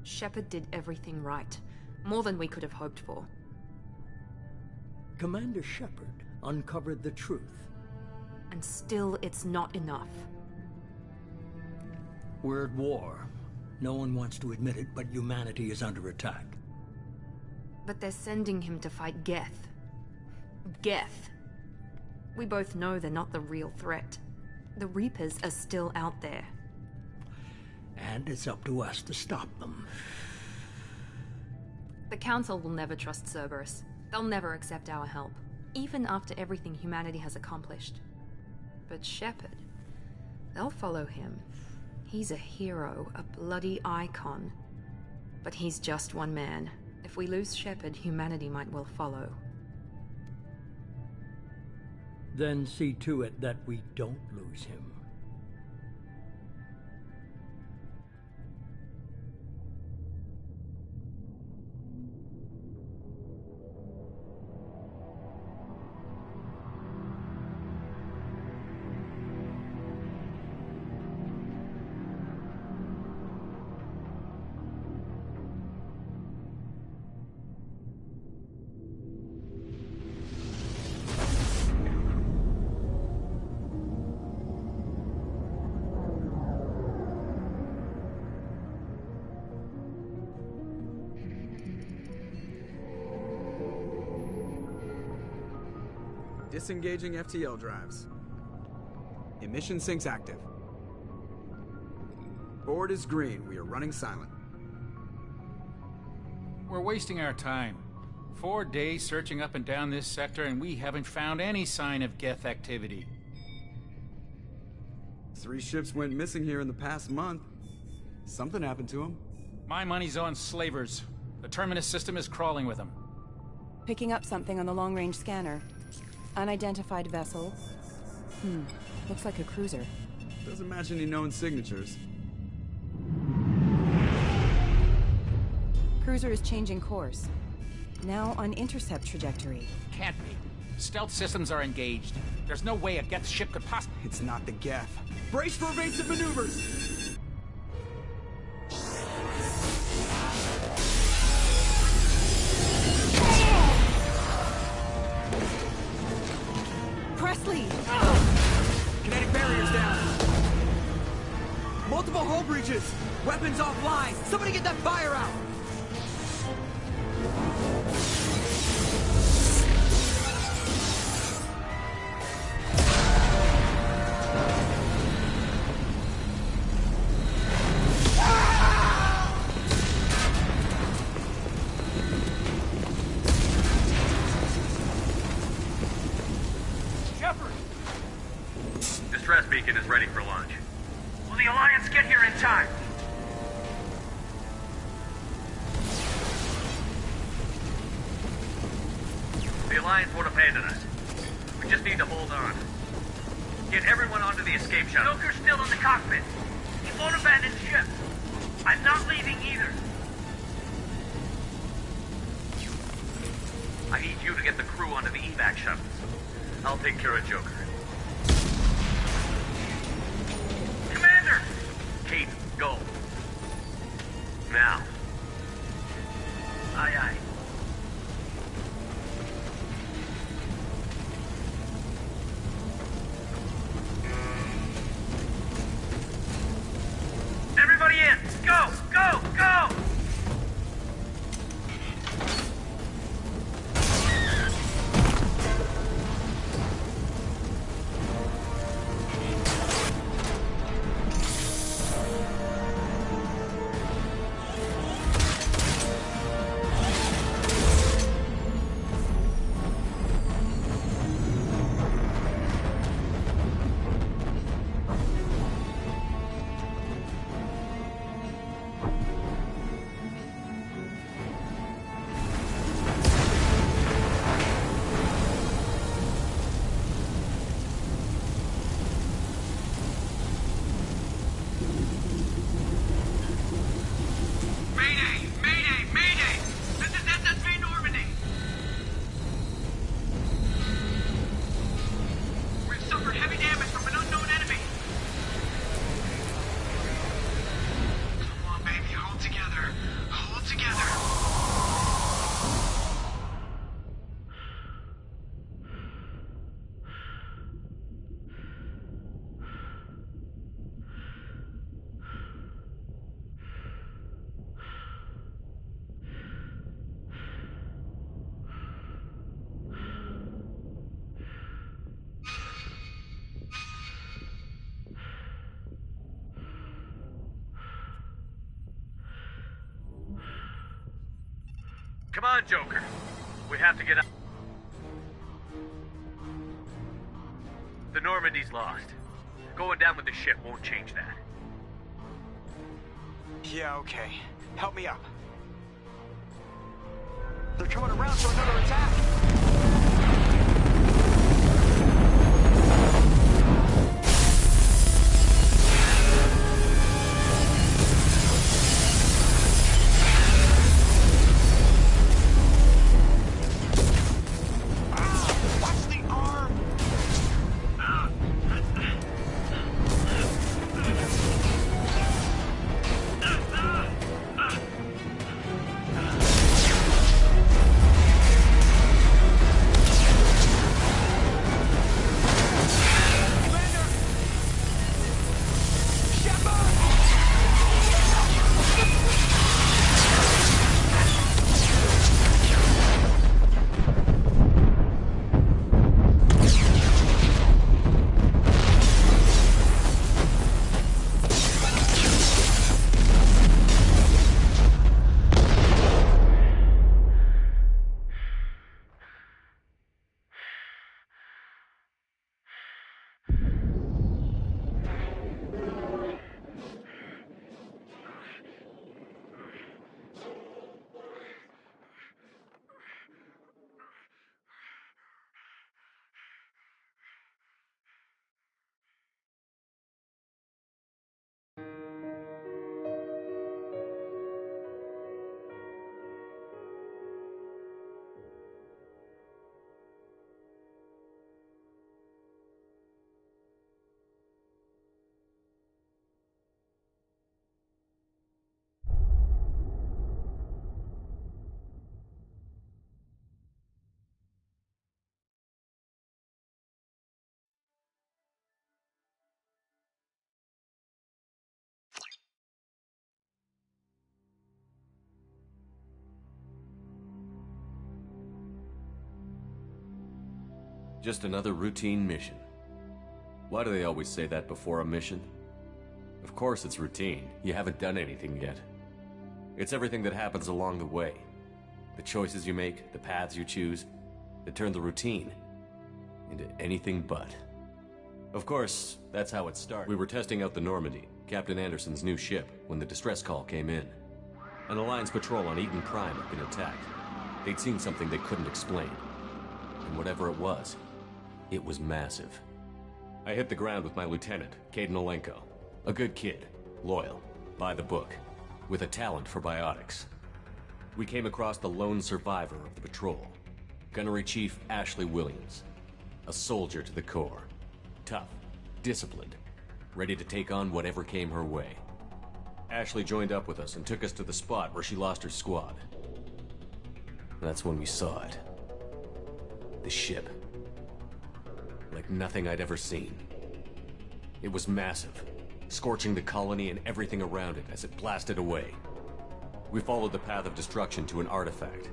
Shepard did everything right. More than we could have hoped for. Commander Shepard uncovered the truth. And still, it's not enough. We're at war. No one wants to admit it, but humanity is under attack. But they're sending him to fight Geth. Geth. We both know they're not the real threat. The Reapers are still out there. And it's up to us to stop them. The Council will never trust Cerberus. They'll never accept our help, even after everything humanity has accomplished. But Shepard, they'll follow him. He's a hero, a bloody icon. But he's just one man. If we lose Shepard, humanity might well follow. Then see to it that we don't lose him. Disengaging FTL drives. Emission sinks active. Board is green. We are running silent. We're wasting our time. 4 days searching up and down this sector, and we haven't found any sign of Geth activity. 3 ships went missing here in the past month. Something happened to them. My money's on slavers. The Terminus system is crawling with them. Picking up something on the long-range scanner. Unidentified vessel. Looks like a cruiser. Doesn't match any known signatures. Cruiser is changing course. Now on intercept trajectory. Can't be. Stealth systems are engaged. There's no way a Geth ship could possibly... It's not the Geth. Brace for evasive maneuvers! Presley! Kinetic barriers down. Multiple hull breaches. Weapons offline. Somebody get that fire out. Distress beacon is ready for launch. Will the Alliance get here in time? The Alliance won't abandon us. We just need to hold on. Get everyone onto the escape shuttle. Joker's still in the cockpit. He won't abandon ship. I'm not leaving either. I need you to get the crew onto the evac shuttles. I'll take care of Joker. Commander! Kate, go. Now. Aye, aye. Everybody in! Go! Go! Go! Come on, Joker. We have to get out. The Normandy's lost. Going down with the ship won't change that. Yeah, okay. Help me up. They're coming around for another attack! Just another routine mission. Why do they always say that before a mission? Of course it's routine. You haven't done anything yet. It's everything that happens along the way. The choices you make, the paths you choose, that turn the routine into anything but. Of course, that's how it started. We were testing out the Normandy, Captain Anderson's new ship, when the distress call came in. An Alliance patrol on Eden Prime had been attacked. They'd seen something they couldn't explain. And whatever it was massive. I hit the ground with my lieutenant, Kaidan Alenko. A good kid, loyal, by the book, with a talent for biotics. We came across the lone survivor of the patrol, Gunnery Chief Ashley Williams. A soldier to the core. Tough, disciplined, ready to take on whatever came her way. Ashley joined up with us and took us to the spot where she lost her squad. That's when we saw it. The ship. Like nothing I'd ever seen. It was massive, scorching the colony and everything around it as it blasted away. We followed the path of destruction to an artifact,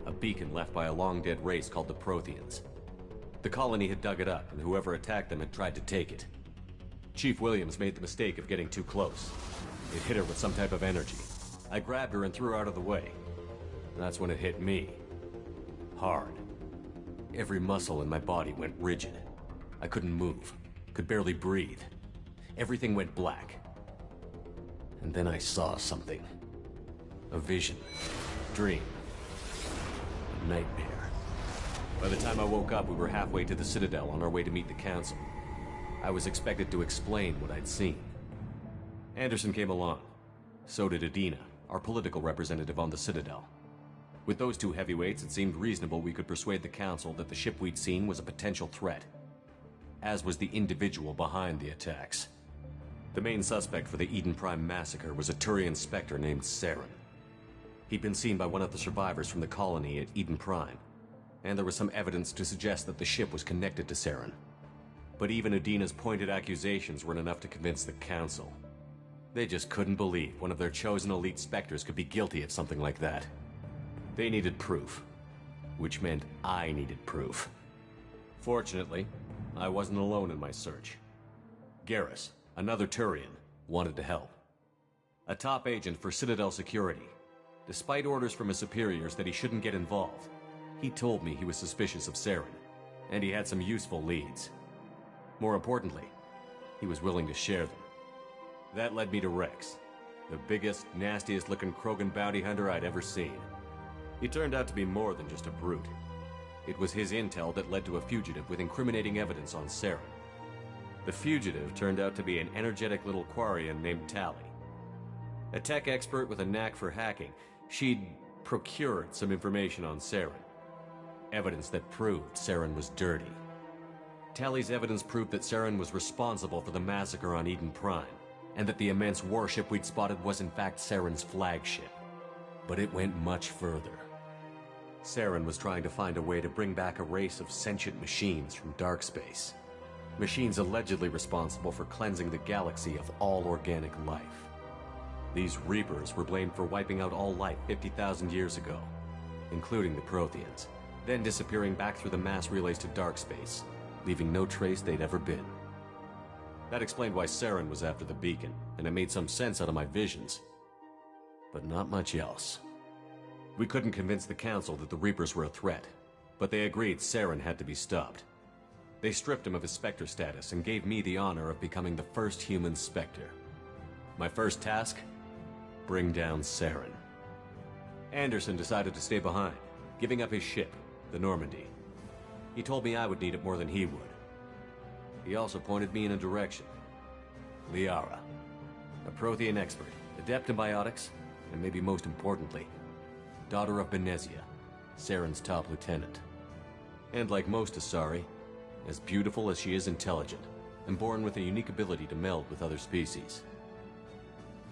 a beacon left by a long-dead race called the Protheans. The colony had dug it up, and whoever attacked them had tried to take it. Chief Williams made the mistake of getting too close. It hit her with some type of energy. I grabbed her and threw her out of the way. That's when it hit me. Hard. Every muscle in my body went rigid. I couldn't move, could barely breathe. Everything went black. And then I saw something. A vision. Dream. A nightmare. By the time I woke up, we were halfway to the Citadel on our way to meet the Council. I was expected to explain what I'd seen. Anderson came along. So did Adina, our political representative on the Citadel. With those two heavyweights, it seemed reasonable we could persuade the Council that the ship we'd seen was a potential threat, as was the individual behind the attacks. The main suspect for the Eden Prime massacre was a Turian Spectre named Saren. He'd been seen by one of the survivors from the colony at Eden Prime, and there was some evidence to suggest that the ship was connected to Saren. But even Adina's pointed accusations weren't enough to convince the Council. They just couldn't believe one of their chosen elite Spectres could be guilty of something like that. They needed proof, which meant I needed proof. Fortunately, I wasn't alone in my search. Garrus, another Turian, wanted to help. A top agent for Citadel Security. Despite orders from his superiors that he shouldn't get involved, he told me he was suspicious of Saren, and he had some useful leads. More importantly, he was willing to share them. That led me to Rex, the biggest, nastiest-looking Krogan bounty hunter I'd ever seen. He turned out to be more than just a brute. It was his intel that led to a fugitive with incriminating evidence on Saren. The fugitive turned out to be an energetic little Quarian named Tali. A tech expert with a knack for hacking, she'd procured some information on Saren. Evidence that proved Saren was dirty. Tali's evidence proved that Saren was responsible for the massacre on Eden Prime, and that the immense warship we'd spotted was in fact Saren's flagship. But it went much further. Saren was trying to find a way to bring back a race of sentient machines from dark space. Machines allegedly responsible for cleansing the galaxy of all organic life. These Reapers were blamed for wiping out all life 50,000 years ago, including the Protheans, then disappearing back through the mass relays to dark space, leaving no trace they'd ever been. That explained why Saren was after the beacon, and it made some sense out of my visions. But not much else. We couldn't convince the Council that the Reapers were a threat, but they agreed Saren had to be stopped. They stripped him of his Spectre status and gave me the honor of becoming the first human Spectre. My first task? Bring down Saren. Anderson decided to stay behind, giving up his ship, the Normandy. He told me I would need it more than he would. He also pointed me in a direction. Liara, a Prothean expert, adept in biotics, and maybe most importantly, daughter of Benezia, Saren's top lieutenant. And like most Asari, as beautiful as she is intelligent, and born with a unique ability to meld with other species.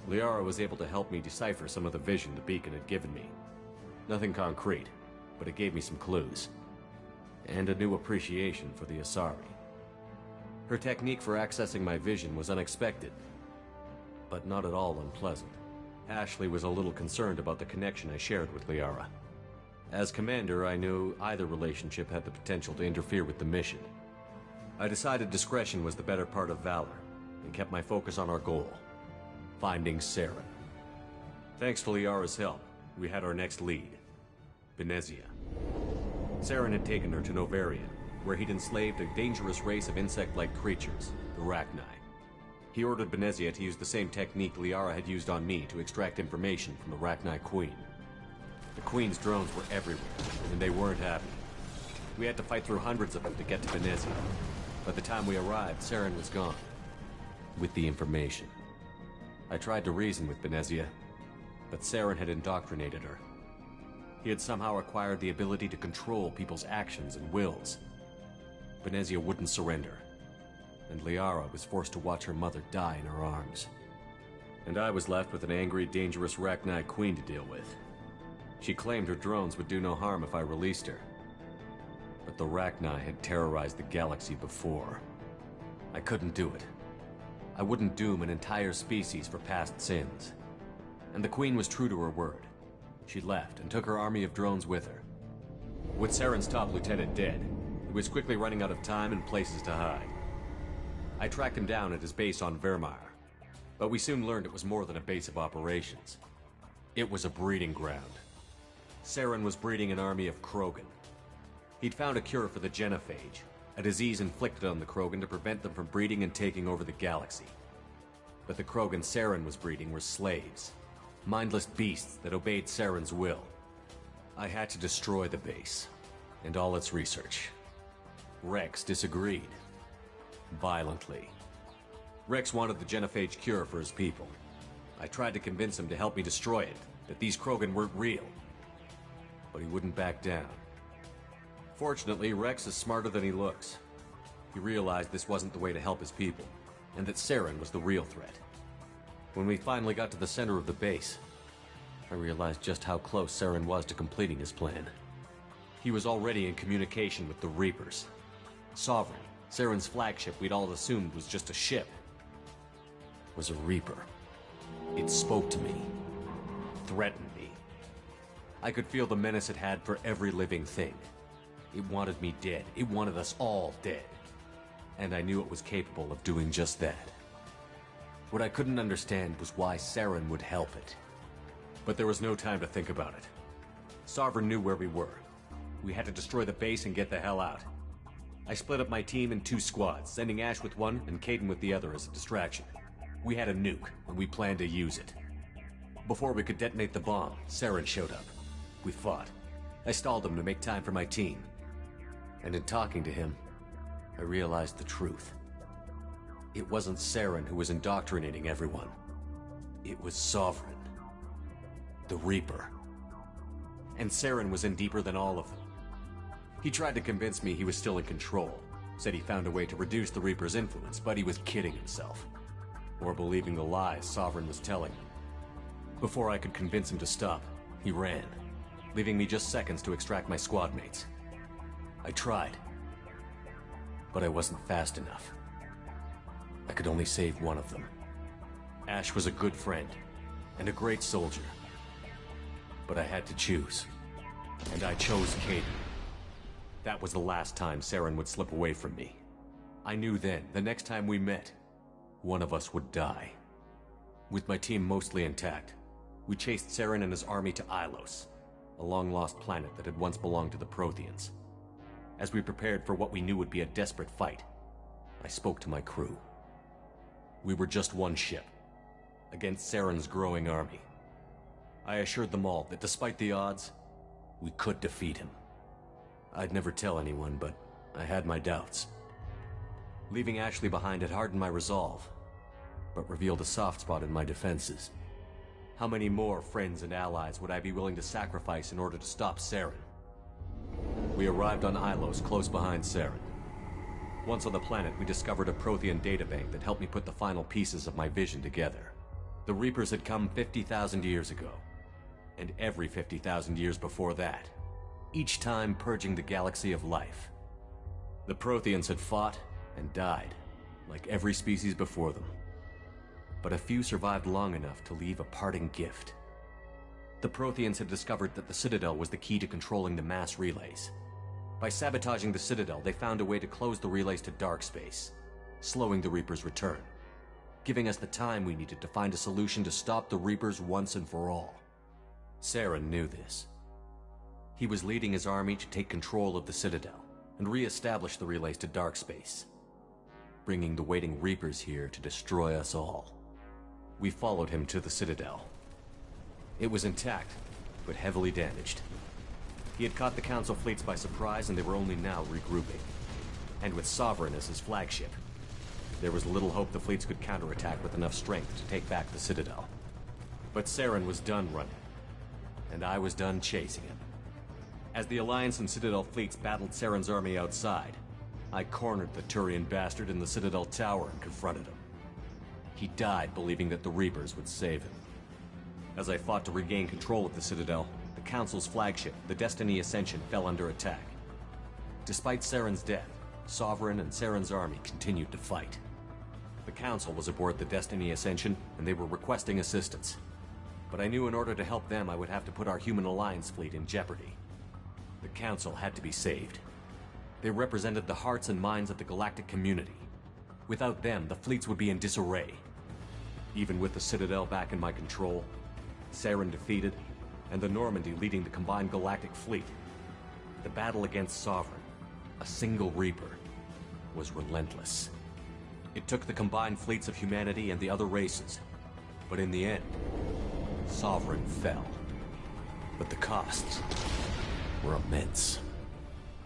Liara was able to help me decipher some of the vision the beacon had given me. Nothing concrete, but it gave me some clues. And a new appreciation for the Asari. Her technique for accessing my vision was unexpected, but not at all unpleasant. Ashley was a little concerned about the connection I shared with Liara. As commander, I knew either relationship had the potential to interfere with the mission. I decided discretion was the better part of valor, and kept my focus on our goal, finding Saren. Thanks to Liara's help, we had our next lead, Benezia. Saren had taken her to Novaria, where he'd enslaved a dangerous race of insect-like creatures, the Rachni. He ordered Benezia to use the same technique Liara had used on me to extract information from the Rachni Queen. The Queen's drones were everywhere, and they weren't happy. We had to fight through hundreds of them to get to Benezia. By the time we arrived, Saren was gone, with the information. I tried to reason with Benezia, but Saren had indoctrinated her. He had somehow acquired the ability to control people's actions and wills. Benezia wouldn't surrender, and Liara was forced to watch her mother die in her arms. And I was left with an angry, dangerous Rachni Queen to deal with. She claimed her drones would do no harm if I released her. But the Rachni had terrorized the galaxy before. I couldn't do it. I wouldn't doom an entire species for past sins. And the Queen was true to her word. She left and took her army of drones with her. With Saren's top lieutenant dead, he was quickly running out of time and places to hide. I tracked him down at his base on Vermeer, but we soon learned it was more than a base of operations. It was a breeding ground. Saren was breeding an army of Krogan. He'd found a cure for the genophage, a disease inflicted on the Krogan to prevent them from breeding and taking over the galaxy. But the Krogan Saren was breeding were slaves, mindless beasts that obeyed Saren's will. I had to destroy the base, and all its research. Rex disagreed. Violently. Rex wanted the genophage cure for his people. I tried to convince him to help me destroy it, that these Krogan weren't real. But he wouldn't back down. Fortunately, Rex is smarter than he looks. He realized this wasn't the way to help his people, and that Saren was the real threat. When we finally got to the center of the base, I realized just how close Saren was to completing his plan. He was already in communication with the Reapers. Sovereign, Saren's flagship we'd all assumed was just a ship, was a Reaper. It spoke to me, threatened me. I could feel the menace it had for every living thing. It wanted me dead. It wanted us all dead. And I knew it was capable of doing just that. What I couldn't understand was why Saren would help it. But there was no time to think about it. Sovereign knew where we were. We had to destroy the base and get the hell out. I split up my team in 2 squads, sending Ash with one and Kaidan with the other as a distraction. We had a nuke, and we planned to use it. Before we could detonate the bomb, Saren showed up. We fought. I stalled him to make time for my team. And in talking to him, I realized the truth. It wasn't Saren who was indoctrinating everyone. It was Sovereign. The Reaper. And Saren was in deeper than all of them. He tried to convince me he was still in control. Said he found a way to reduce the Reaper's influence, but he was kidding himself. Or believing the lies Sovereign was telling him. Before I could convince him to stop, he ran, leaving me just seconds to extract my squad mates. I tried, but I wasn't fast enough. I could only save one of them. Ash was a good friend, and a great soldier. But I had to choose, and I chose Kaidan. That was the last time Saren would slip away from me. I knew then, the next time we met, one of us would die. With my team mostly intact, we chased Saren and his army to Ilos, a long-lost planet that had once belonged to the Protheans. As we prepared for what we knew would be a desperate fight, I spoke to my crew. We were just one ship, against Saren's growing army. I assured them all that despite the odds, we could defeat him. I'd never tell anyone, but I had my doubts. Leaving Ashley behind had hardened my resolve, but revealed a soft spot in my defenses. How many more friends and allies would I be willing to sacrifice in order to stop Saren? We arrived on Ilos, close behind Saren. Once on the planet, we discovered a Prothean databank that helped me put the final pieces of my vision together. The Reapers had come 50,000 years ago, and every 50,000 years before that, each time purging the galaxy of life. The Protheans had fought and died, like every species before them. But a few survived long enough to leave a parting gift. The Protheans had discovered that the Citadel was the key to controlling the mass relays. By sabotaging the Citadel, they found a way to close the relays to dark space, slowing the Reapers' return, giving us the time we needed to find a solution to stop the Reapers once and for all. Saren knew this. He was leading his army to take control of the Citadel and re-establish the relays to dark space, bringing the waiting Reapers here to destroy us all. We followed him to the Citadel. It was intact, but heavily damaged. He had caught the Council fleets by surprise, and they were only now regrouping. And with Sovereign as his flagship, there was little hope the fleets could counterattack with enough strength to take back the Citadel. But Saren was done running, and I was done chasing him. As the Alliance and Citadel fleets battled Saren's army outside, I cornered the Turian bastard in the Citadel tower and confronted him. He died believing that the Reapers would save him. As I fought to regain control of the Citadel, the Council's flagship, the Destiny Ascension, fell under attack. Despite Saren's death, Sovereign and Saren's army continued to fight. The Council was aboard the Destiny Ascension, and they were requesting assistance. But I knew in order to help them, I would have to put our human Alliance fleet in jeopardy. The Council had to be saved. They represented the hearts and minds of the galactic community. Without them, the fleets would be in disarray. Even with the Citadel back in my control, Saren defeated, and the Normandy leading the combined galactic fleet, the battle against Sovereign, a single Reaper, was relentless. It took the combined fleets of humanity and the other races, but in the end, Sovereign fell. But the costs were immense.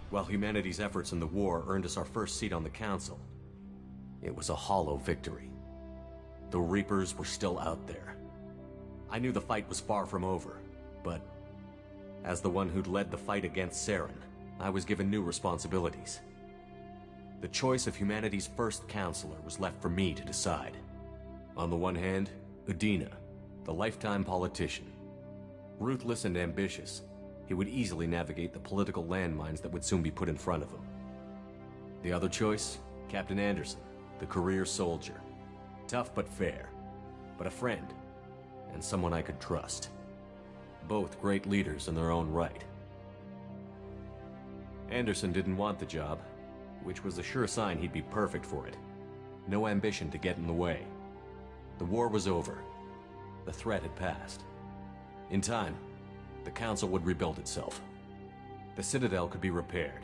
While humanity's efforts in the war earned us our first seat on the Council, it was a hollow victory. The Reapers were still out there. I knew the fight was far from over, but as the one who'd led the fight against Saren, I was given new responsibilities. The choice of humanity's first counselor was left for me to decide. On the one hand, Udina, the lifetime politician. Ruthless and ambitious, he would easily navigate the political landmines that would soon be put in front of him. The other choice, Captain Anderson, the career soldier. Tough but fair, but a friend, and someone I could trust. Both great leaders in their own right. Anderson didn't want the job, which was a sure sign he'd be perfect for it. No ambition to get in the way. The war was over. The threat had passed. In time, the Council would rebuild itself. The Citadel could be repaired.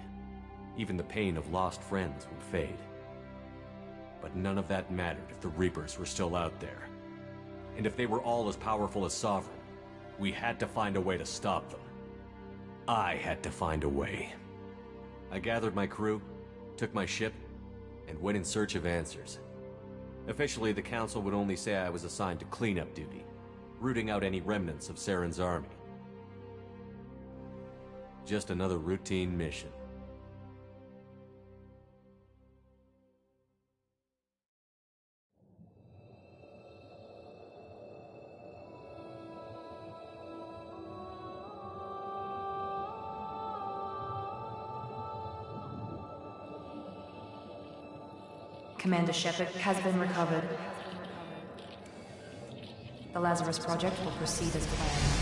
Even the pain of lost friends would fade. But none of that mattered if the Reapers were still out there. And if they were all as powerful as Sovereign, we had to find a way to stop them. I had to find a way. I gathered my crew, took my ship, and went in search of answers. Officially, the Council would only say I was assigned to cleanup duty, rooting out any remnants of Saren's army. Just another routine mission. Commander Shepard has been recovered. The Lazarus Project will proceed as planned.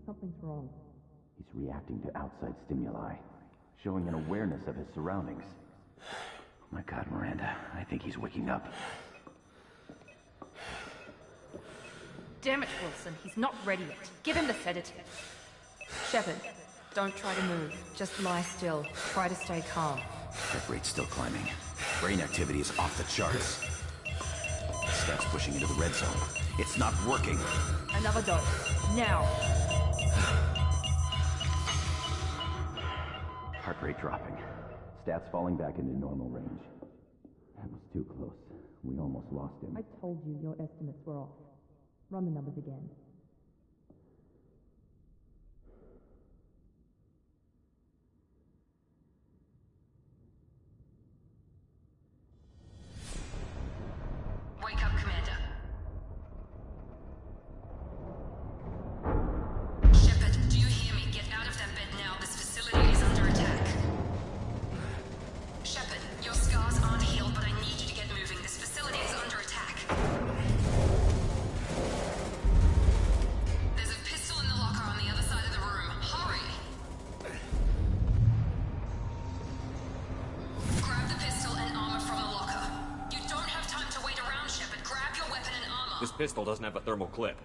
Something's wrong. He's reacting to outside stimuli, showing an awareness of his surroundings. Oh my God, Miranda, I think he's waking up. Damn it, Wilson, he's not ready yet. Give him the sedative. Shepard, don't try to move. Just lie still. Try to stay calm. Heart rate's still climbing. Brain activity is off the charts. Stats pushing into the red zone. It's not working. Another dose. Now. Heart rate dropping. Stats falling back into normal range. That was too close. We almost lost him. I told you your estimates were off. Run the numbers again. Wake up, Commander. Shepard, do you hear me? Get out of that bed now. This facility is under attack. Shepard, your scars aren't healed, but I need you to get moving. This facility is under attack. There's a pistol in the locker on the other side of the room. Hurry! Grab the pistol and armor from the locker. You don't have time to wait around, Shepard. Grab your weapon and armor. This pistol doesn't have a thermal clip.